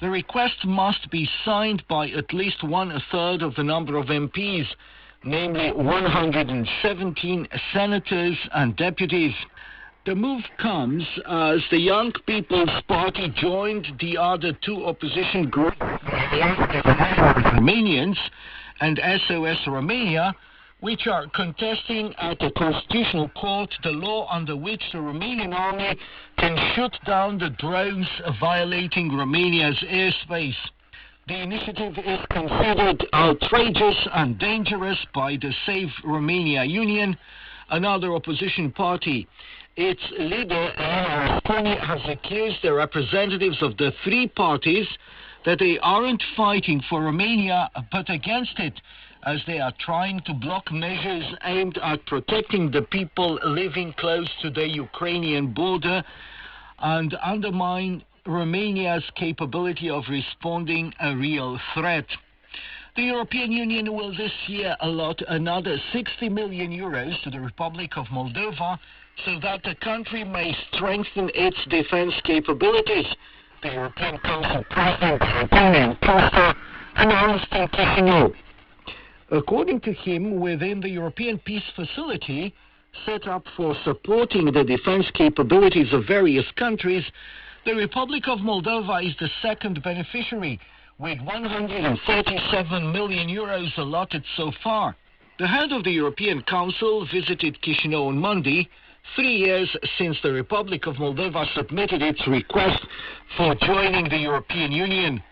The request must be signed by at least one-third of the number of MPs, namely 117 senators and deputies. The move comes as the Young People's Party joined the other two opposition groups, Romanians and SOS Romania, which are contesting at the Constitutional Court the law under which the Romanian army can shoot down the drones violating Romania's airspace. The initiative is considered outrageous and dangerous by the Save Romania Union, another opposition party. Its leader, Tony, has accused the representatives of the three parties that they aren't fighting for Romania but against it, as they are trying to block measures aimed at protecting the people living close to the Ukrainian border and undermine Romania's capability of responding a real threat. The European Union will this year allot another 60 million euros to the Republic of Moldova so that the country may strengthen its defense capabilities. The European Council President Antonio Costa announced in Chisinau. According to him, within the European Peace Facility, set up for supporting the defense capabilities of various countries, the Republic of Moldova is the second beneficiary, with 137 million euros allotted so far. The head of the European Council visited Chisinau on Monday, 3 years since the Republic of Moldova submitted its request for joining the European Union.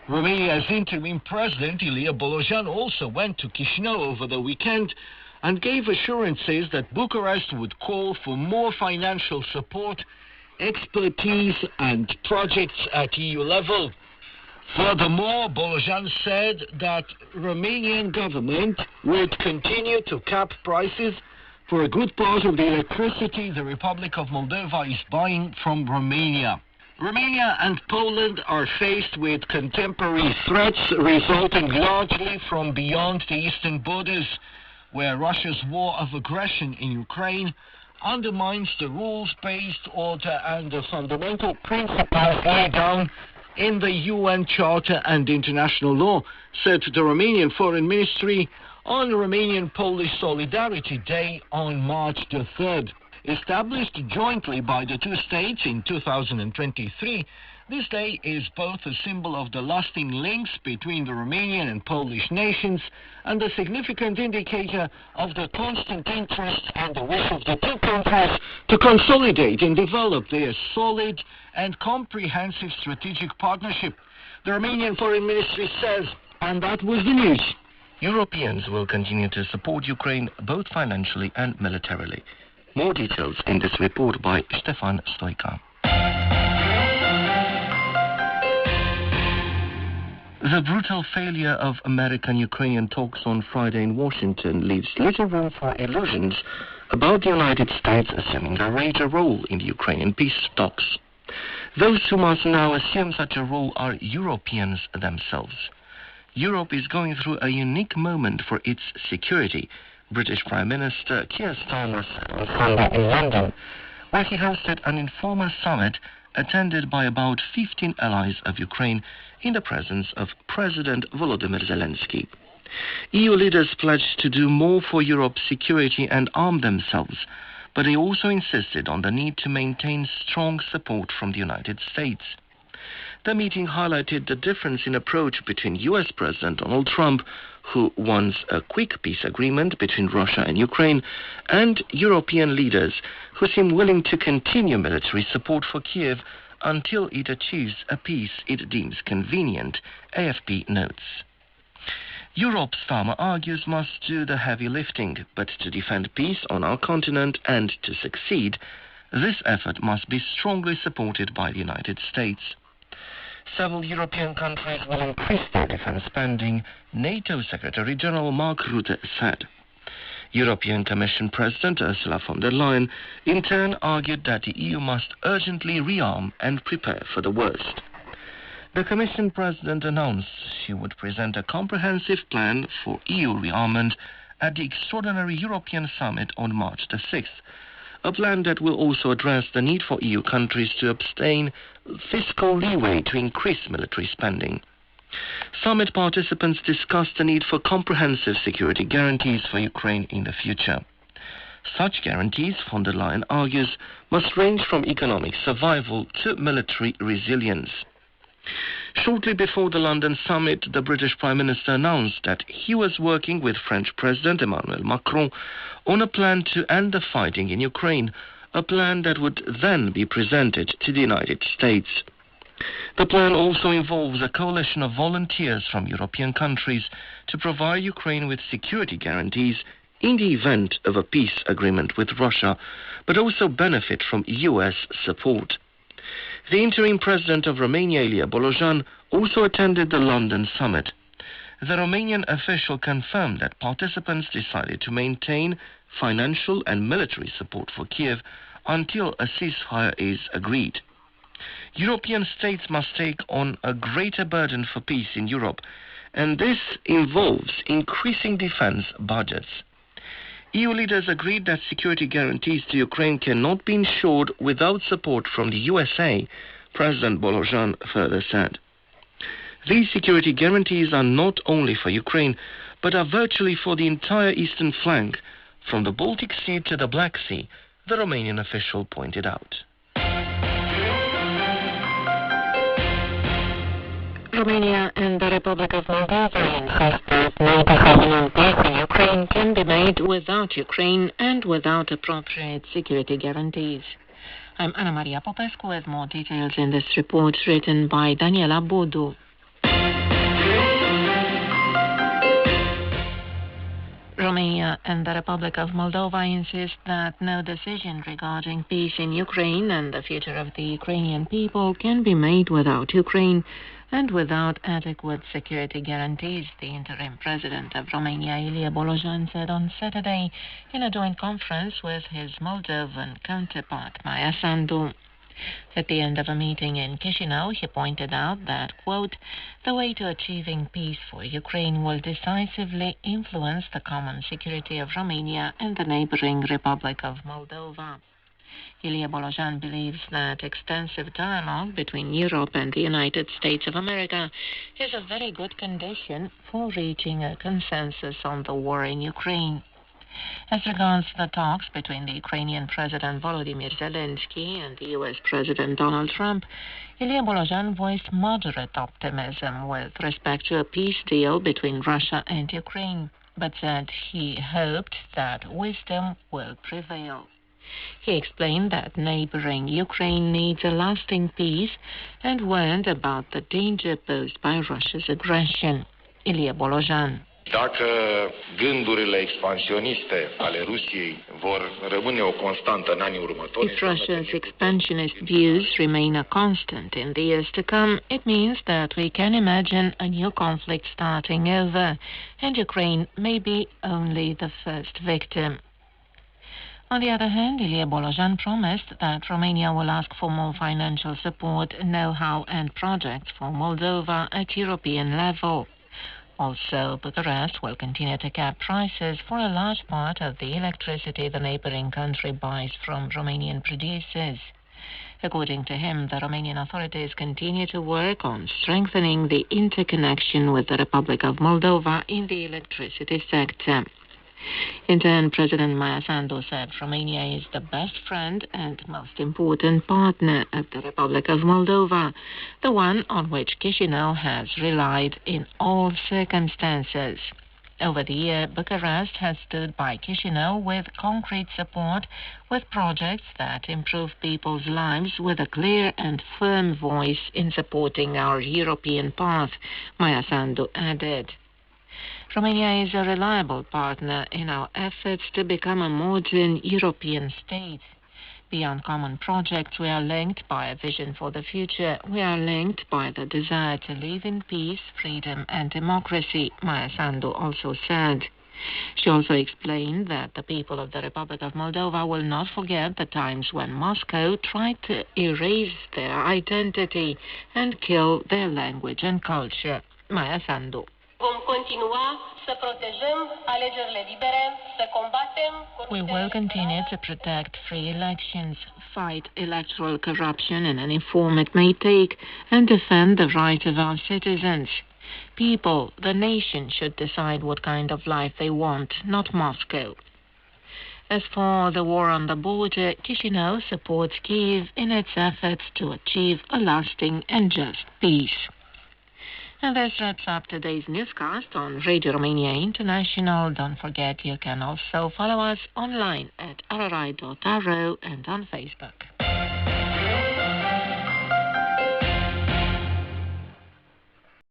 Romania's interim president, Ilie Bolojan, also went to Chisinau over the weekend and gave assurances that Bucharest would call for more financial support, expertise and projects at EU level. Furthermore, Bolojan said that Romanian government would continue to cap prices for a good part of the electricity the Republic of Moldova is buying from Romania. Romania and Poland are faced with contemporary threats resulting largely from beyond the eastern borders, where Russia's war of aggression in Ukraine undermines the rules-based order and the fundamental principles laid down in the UN Charter and international law, said the Romanian Foreign Ministry on Romanian-Polish Solidarity Day on March the 3rd. Established jointly by the two states in 2023, this day is both a symbol of the lasting links between the Romanian and Polish nations and a significant indicator of the constant interest and the wish of the two countries to consolidate and develop their solid and comprehensive strategic partnership. The Romanian Foreign Ministry says, and that was the news. Europeans will continue to support Ukraine both financially and militarily. More details in this report by Stefan Stoica. The brutal failure of American-Ukrainian talks on Friday in Washington leaves little room for illusions about the United States assuming a major role in the Ukrainian peace talks. Those who must now assume such a role are Europeans themselves. Europe is going through a unique moment for its security, British Prime Minister Keir Starmer said on Sunday in London, where he hosted an informal summit attended by about 15 allies of Ukraine in the presence of President Volodymyr Zelensky. EU leaders pledged to do more for Europe's security and arm themselves, but they also insisted on the need to maintain strong support from the United States. The meeting highlighted the difference in approach between US President Donald Trump, who wants a quick peace agreement between Russia and Ukraine, and European leaders who seem willing to continue military support for Kiev until it achieves a peace it deems convenient, AFP notes. Europe, Starmer argues, must do the heavy lifting, but to defend peace on our continent and to succeed, this effort must be strongly supported by the United States. Several European countries will increase their defense spending, NATO Secretary General Mark Rutte said. European Commission President Ursula von der Leyen in turn argued that the EU must urgently rearm and prepare for the worst. The Commission President announced she would present a comprehensive plan for EU rearmament at the Extraordinary European Summit on March the 6th, a plan that will also address the need for EU countries to abstain fiscal leeway to increase military spending. Summit participants discussed the need for comprehensive security guarantees for Ukraine in the future. Such guarantees, von der Leyen argues, must range from economic survival to military resilience. Shortly before the London summit, the British Prime Minister announced that he was working with French President Emmanuel Macron on a plan to end the fighting in Ukraine, a plan that would then be presented to the United States. The plan also involves a coalition of volunteers from European countries to provide Ukraine with security guarantees in the event of a peace agreement with Russia, but also benefit from US support. The interim president of Romania, Ilie Bolojan, also attended the London summit. The Romanian official confirmed that participants decided to maintain financial and military support for Kiev until a ceasefire is agreed. European states must take on a greater burden for peace in Europe, and this involves increasing defense budgets. EU leaders agreed that security guarantees to Ukraine cannot be ensured without support from the USA, President Bolojan further said. These security guarantees are not only for Ukraine, but are virtually for the entire eastern flank, from the Baltic Sea to the Black Sea, the Romanian official pointed out. Romania and the Republic of Moldova insist that no permanent peace in Ukraine can be made without Ukraine and without appropriate security guarantees. I'm Ana Maria Popescu with more details in this report written by Daniela Bodu. Romania and the Republic of Moldova insist that no decision regarding peace in Ukraine and the future of the Ukrainian people can be made without Ukraine and without adequate security guarantees, the interim president of Romania, Ilie Bolojan, said on Saturday in a joint conference with his Moldovan counterpart, Maia Sandu. At the end of a meeting in Chișinău, he pointed out that, quote, the way to achieving peace for Ukraine will decisively influence the common security of Romania and the neighboring Republic of Moldova. Ilie Bolojan believes that extensive dialogue between Europe and the United States of America is a very good condition for reaching a consensus on the war in Ukraine. As regards the talks between the Ukrainian President Volodymyr Zelensky and the U.S. President Donald Trump, Ilie Bolojan voiced moderate optimism with respect to a peace deal between Russia and Ukraine, but said he hoped that wisdom will prevail. He explained that neighboring Ukraine needs a lasting peace and warned about the danger posed by Russia's aggression. Ilie Bolojan. Dacă gândurile expansioniste ale Rusiei vor rămâne o constantă în anii următori, if Russia's expansionist views remain a constant in the years to come, it means that we can imagine a new conflict starting over, and Ukraine may be only the first victim. On the other hand, Ilie Bolojan promised that Romania will ask for more financial support, know-how and projects for Moldova at European level. Also, Bucharest will continue to cap prices for a large part of the electricity the neighboring country buys from Romanian producers. According to him, the Romanian authorities continue to work on strengthening the interconnection with the Republic of Moldova in the electricity sector. In turn, President Maia Sandu said Romania is the best friend and most important partner of the Republic of Moldova, the one on which Chișinău has relied in all circumstances. Over the year, Bucharest has stood by Chișinău with concrete support, with projects that improve people's lives, with a clear and firm voice in supporting our European path, Maia Sandu added. Romania is a reliable partner in our efforts to become a modern European state. Beyond common projects, we are linked by a vision for the future. We are linked by the desire to live in peace, freedom and democracy, Maia Sandu also said. She also explained that the people of the Republic of Moldova will not forget the times when Moscow tried to erase their identity and kill their language and culture. Maia Sandu. We will continue to protect free elections, fight electoral corruption in any form it may take, and defend the rights of our citizens. People, the nation, should decide what kind of life they want, not Moscow. As for the war on the border, Chisinau supports Kyiv in its efforts to achieve a lasting and just peace. And this wraps up today's newscast on Radio Romania International. Don't forget you can also follow us online at rri.ro and on Facebook.